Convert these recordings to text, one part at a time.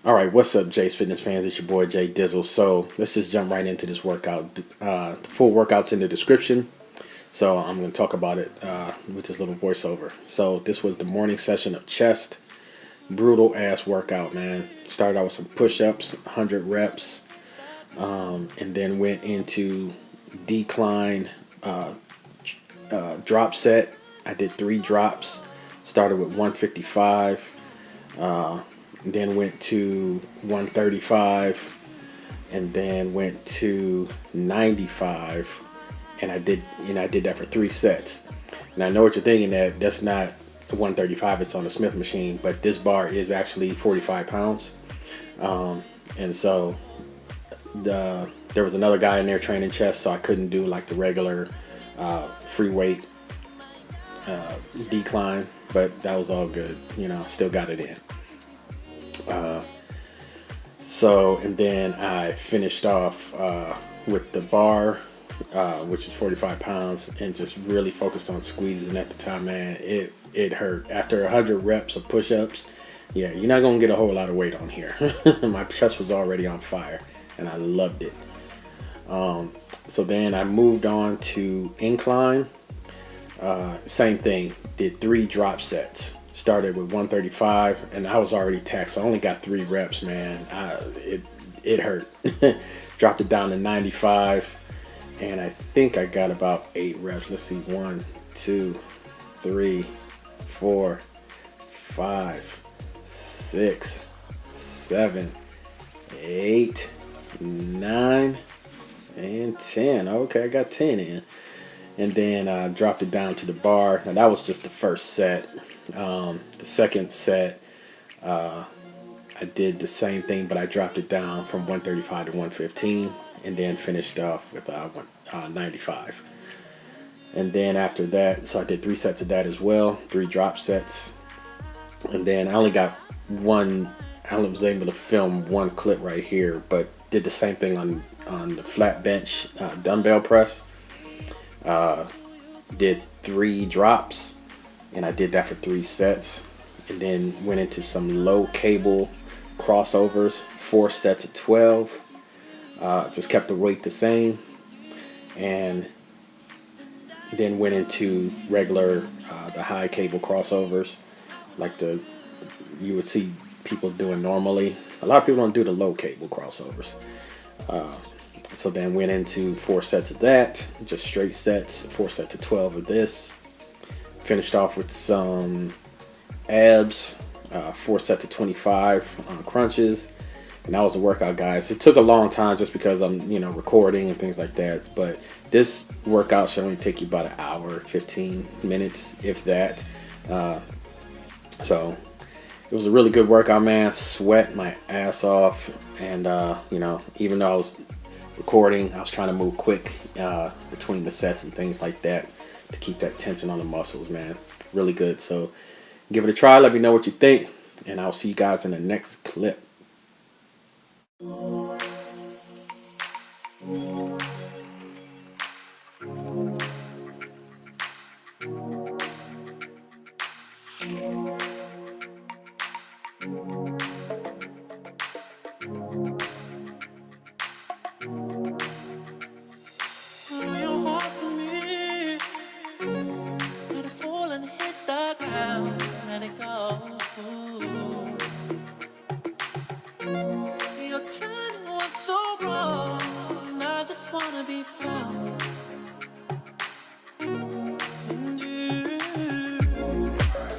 All right, what's up, Jay's Fitness fans? It's your boy Jay Dizzle. So let's just jump right into this workout. The full workout's in the description, so I'm going to talk about it with this little voiceover. So this was the morning session of chest. Brutal ass workout, man. Started out with some push-ups, 100 reps, and then went into decline drop set. I did 3 drops. Started with 155. Then went to 135, and then went to 95, and I did that for 3 sets. And I know what you're thinking, that's not 135, it's on the Smith machine, but this bar is actually 45 pounds. And so there was another guy in there training chest, so I couldn't do like the regular free weight decline, but that was all good. Still got it in. And then I finished off with the bar, which is 45 pounds, and just really focused on squeezing at the time, man. It hurt. After 100 reps of push-ups, yeah, you're not going to get a whole lot of weight on here. My chest was already on fire, and I loved it. So then I moved on to incline. Same thing, did 3 drop sets. Started with 135, and I was already taxed, so I only got 3 reps, man. It hurt. Dropped it down to 95, and I think I got about 8 reps. Let's see, 1, 2, 3, 4, 5, 6, 7, 8, 9, and 10. Okay, I got 10 in. And then dropped it down to the bar. Now that was just the first set. The second set, I did the same thing, but I dropped it down from 135 to 115, and then finished off with 95. And then after that, so I did 3 sets of that as well, 3 drop sets. And then I only got one. I was able to film 1 clip right here, but did the same thing on the flat bench dumbbell press. Did 3 drops, and I did that for 3 sets, and then went into some low cable crossovers, 4 sets of 12. Just kept the weight the same, and then went into regular the high cable crossovers, like you would see people doing normally. A lot of people don't do the low cable crossovers. So then went into 4 sets of that, just straight sets, 4 sets of 12 of this. Finished off with some abs, 4 sets of 25 on crunches. And that was the workout, guys. It took a long time just because I'm, recording and things like that. But this workout should only take you about an hour, 15 minutes, if that. So it was a really good workout, man. Sweat my ass off. And, even though I was recording, I was trying to move quick between the sets and things like that to keep that tension on the muscles, man. Really good. So give it a try. Let me know what you think, and I'll see you guys in the next clip.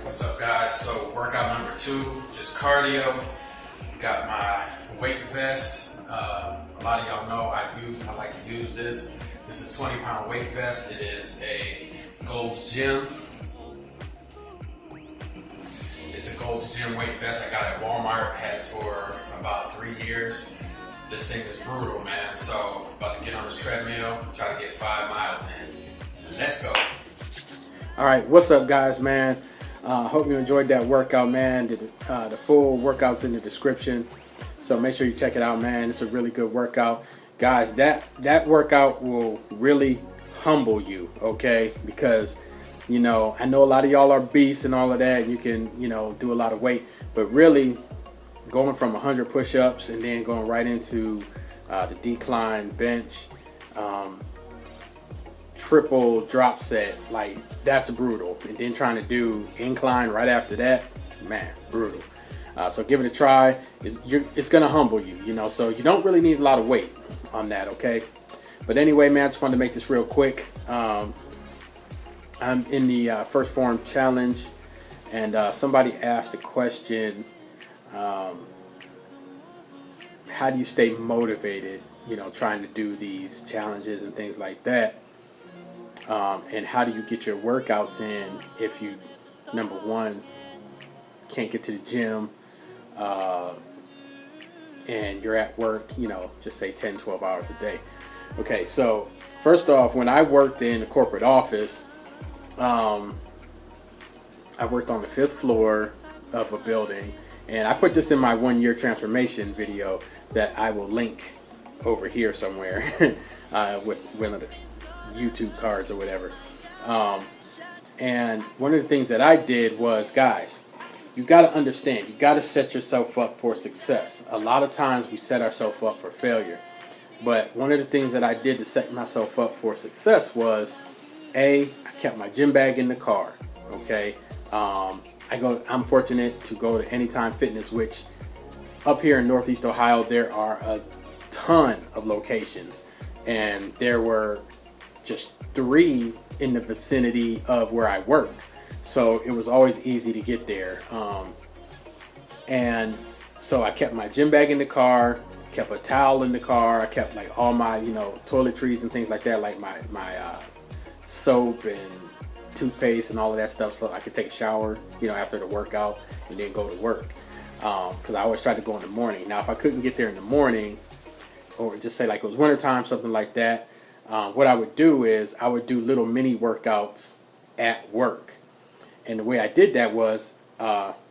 What's up, guys? So workout number 2, just cardio. Got my weight vest. A lot of y'all know I like to use this. This is a 20-pound weight vest. It is a Gold's Gym. It's a Gold's Gym weight vest. I got it at Walmart. Had it for about 3 years. This thing is brutal, man. So about to get on this treadmill, try to get 5 miles in. Let's go. All right, what's up, guys, man? Hope you enjoyed that workout, man. The full workout's in the description, so make sure you check it out, man. It's a really good workout, guys. That workout will really humble you, okay? Because I know a lot of y'all are beasts and all of that. You can do a lot of weight, but really going from 100 push-ups and then going right into the decline bench, triple drop set, like that's brutal. And then trying to do incline right after that, man, brutal. So give it a try. It's gonna humble you, you know. So you don't really need a lot of weight on that, okay? But anyway, man, I just wanted to make this real quick. I'm in the first Phorm challenge, and somebody asked a question. How do you stay motivated, you know, trying to do these challenges and things like that? And how do you get your workouts in if you, number one, can't get to the gym and you're at work, you know, just say 10, 12 hours a day. Okay, so first off, when I worked in a corporate office, I worked on the 5th floor of a building, and I put this in my 1-year transformation video that I will link over here somewhere with one of the YouTube cards or whatever. And one of the things that I did was, guys, you got to understand, you got to set yourself up for success. A lot of times we set ourselves up for failure. But one of the things that I did to set myself up for success was, I kept my gym bag in the car. Okay. I'm fortunate to go to Anytime Fitness, which up here in Northeast Ohio, there are a ton of locations. And there were just 3 in the vicinity of where I worked. So it was always easy to get there. And so I kept my gym bag in the car, kept a towel in the car. I kept like all my, you know, toiletries and things like that, like my soap and toothpaste and all of that stuff, so I could take a shower, you know, after the workout and then go to work. Because I always tried to go in the morning. Now, if I couldn't get there in the morning, or just say like it was wintertime, something like that, what I would do is I would do little mini workouts at work. And the way I did that was,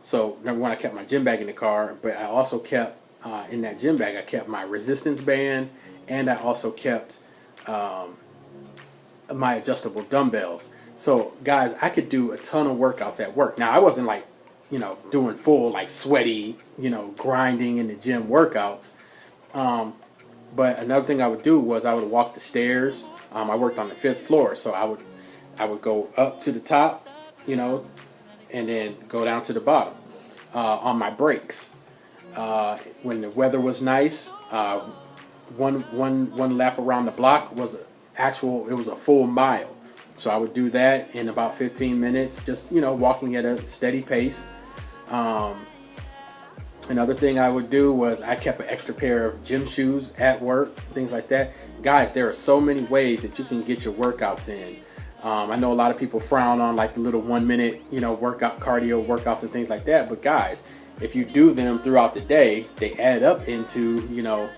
so number one, I kept my gym bag in the car, but I also kept, in that gym bag, I kept my resistance band, and I also kept my adjustable dumbbells. So guys, I could do a ton of workouts at work. Now, I wasn't like, you know, doing full like sweaty, you know, grinding in the gym workouts. But another thing I would do was I would walk the stairs. I worked on the 5th floor, so I would go up to the top, you know, and then go down to the bottom on my breaks. When the weather was nice, one lap around the block was it was a full mile. So I would do that in about 15 minutes, just, you know, walking at a steady pace. Another thing I would do was I kept an extra pair of gym shoes at work, things like that. Guys, there are so many ways that you can get your workouts in. I know a lot of people frown on like the little 1 minute, you know, workout, cardio workouts and things like that. But guys, if you do them throughout the day, they add up into, you know,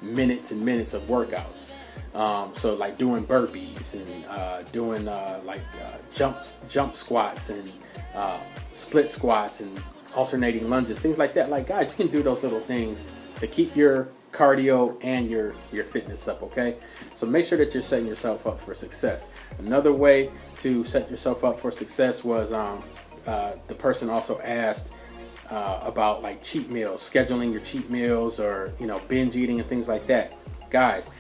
minutes and minutes of workouts. So like doing burpees and doing jump squats and split squats and alternating lunges, things like that. Like, guys, you can do those little things to keep your cardio and your fitness up, okay? So make sure that you're setting yourself up for success. Another way to set yourself up for success was the person also asked about like cheat meals, scheduling your cheat meals, or, you know, binge eating and things like that. Guys,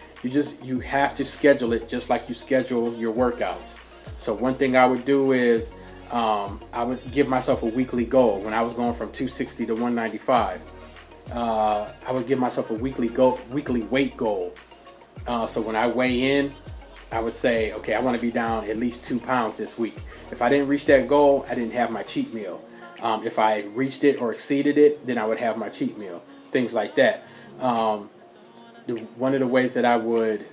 you have to schedule it just like you schedule your workouts. So one thing I would do is I would give myself a weekly goal. When I was going from 260 to 195, I would give myself a weekly weight goal. So when I weigh in, I would say, okay, I want to be down at least 2 pounds this week. If I didn't reach that goal, I didn't have my cheat meal. If I reached it or exceeded it, then I would have my cheat meal. Things like that. One of the ways that I would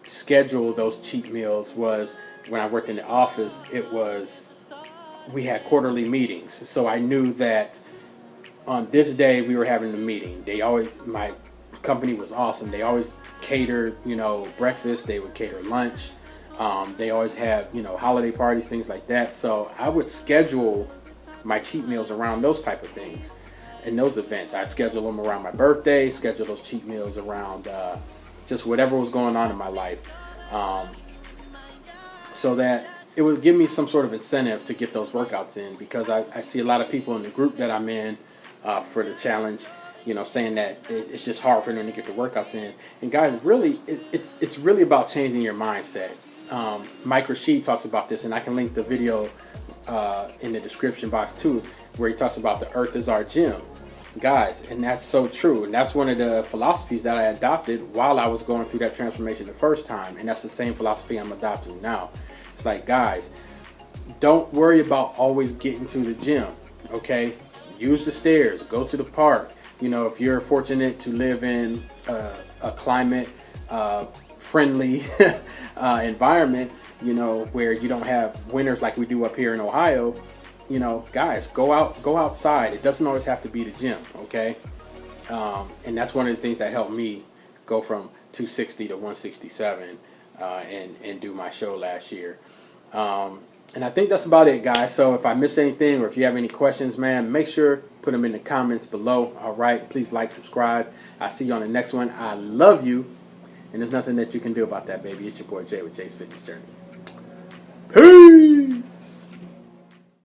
schedule those cheat meals was when I worked in the office. We had quarterly meetings, so I knew that on this day we were having a meeting. My company was awesome. They always catered, you know, breakfast. They would cater lunch. They always have, you know, holiday parties, things like that. So I would schedule my cheat meals around those type of things. In those events, I'd schedule them around my birthday, schedule those cheat meals around just whatever was going on in my life, so that it would give me some sort of incentive to get those workouts in, because I see a lot of people in the group that I'm in, for the challenge. Saying that it's just hard for them to get the workouts in. And guys, really, it's really about changing your mindset. Mike Rashid talks about this, and I can link the video in the description box too, where he talks about the earth is our gym. Guys, and that's so true. And that's one of the philosophies that I adopted while I was going through that transformation the first time. And that's the same philosophy I'm adopting now. It's like, guys, don't worry about always getting to the gym, okay? Use the stairs, go to the park. If you're fortunate to live in a climate friendly environment, where you don't have winters like we do up here in Ohio, guys, go outside. It doesn't always have to be the gym, okay? And that's one of the things that helped me go from 260 to 167 and do my show last year. And I think that's about it, guys. So if I missed anything or if you have any questions, man, make sure put them in the comments below. All right, please like, subscribe. I'll see you on the next one. I love you, and there's nothing that you can do about that, baby. It's your boy Jay with Jay's Fitness Journey. Peace.